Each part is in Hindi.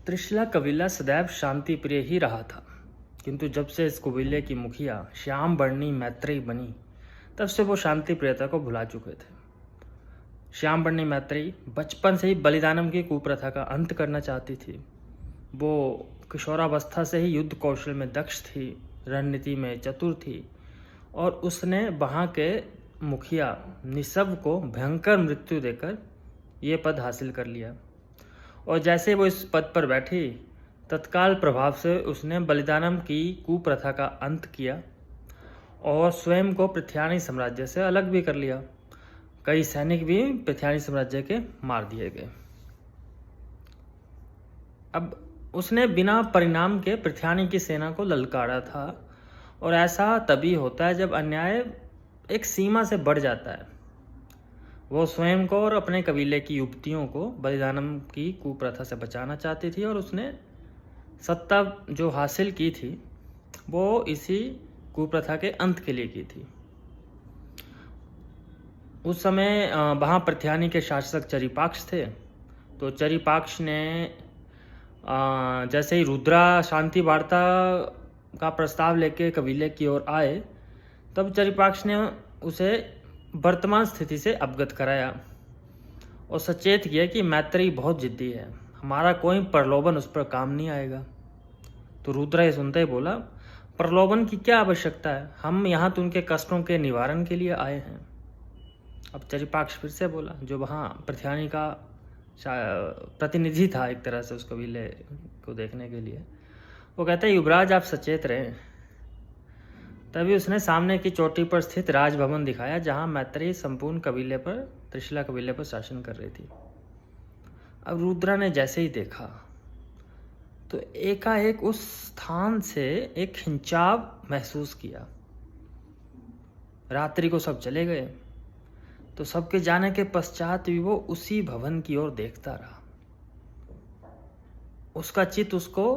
त्रिशला कबीला सदैव शांति प्रिय ही रहा था, किंतु जब से इस कबीले की मुखिया श्याम बरनी मैत्रेयी बनी, तब से वो शांति प्रियता को भुला चुके थे। श्याम बरनी मैत्रेयी बचपन से ही बलिदानम की कुप्रथा का अंत करना चाहती थी। वो किशोरावस्था से ही युद्ध कौशल में दक्ष थी, रणनीति में चतुर थी और उसने वहाँ के मुखिया निशव को भयंकर मृत्यु देकर ये पद हासिल कर लिया। और जैसे वो इस पद पर बैठी, तत्काल प्रभाव से उसने बलिदानम की कुप्रथा का अंत किया और स्वयं को पृथ्वी साम्राज्य से अलग भी कर लिया। कई सैनिक भी पृथ्वी साम्राज्य के मार दिए गए। अब उसने बिना परिणाम के पृथ्वी की सेना को ललकारा था, और ऐसा तभी होता है जब अन्याय एक सीमा से बढ़ जाता है। वो स्वयं को और अपने कबीले की युवतियों को बलिदानम की कुप्रथा से बचाना चाहती थी, और उसने सत्ता जो हासिल की थी वो इसी कुप्रथा के अंत के लिए की थी। उस समय वहाँ पृथ्वी के शासक चरिपाक्ष थे। तो चरिपाक्ष ने जैसे ही रुद्रा शांति वार्ता का प्रस्ताव लेके कबीले की ओर आए, तब चरिपाक्ष ने उसे वर्तमान स्थिति से अवगत कराया और सचेत किया कि मैत्रेयी बहुत जिद्दी है, हमारा कोई प्रलोभन उस पर काम नहीं आएगा। तो रुद्र ये सुनते ही बोला, प्रलोभन की क्या आवश्यकता है, हम यहाँ तो उनके कष्टों के निवारण के लिए आए हैं। अब चरिपाक्ष फिर से बोला, जो वहाँ पृथ्वी का प्रतिनिधि था एक तरह से उस कबीले को देखने के लिए, वो कहता है, युवराज आप सचेत रहें। तभी उसने सामने की चोटी पर स्थित राजभवन दिखाया, जहाँ मैत्रेयी संपूर्ण कबीले पर, त्रिशला कबीले पर शासन कर रही थी। अब रुद्रा ने जैसे ही देखा तो एकाएक उस स्थान से एक खिंचाव महसूस किया। रात्रि को सब चले गए, तो सबके जाने के पश्चात भी वो उसी भवन की ओर देखता रहा। उसका चित्त उसको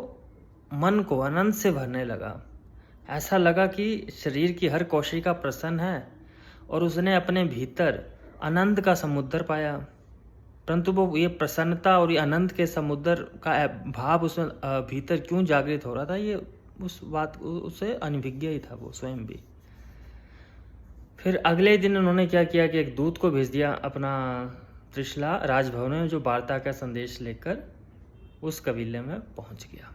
मन को आनंद से भरने लगा। ऐसा लगा कि शरीर की हर कोशिका प्रसन्न है और उसने अपने भीतर आनंद का समुद्र पाया। परंतु वो ये प्रसन्नता और ये आनंद के समुद्र का भाव उसमें भीतर क्यों जागृत हो रहा था, ये उस बात उसे अनभिज्ञ ही था वो स्वयं भी। फिर अगले दिन उन्होंने क्या किया कि एक दूत को भेज दिया अपना त्रिशला राजभवन में, जो वार्ता का संदेश लेकर उस कबीले में पहुंच गया।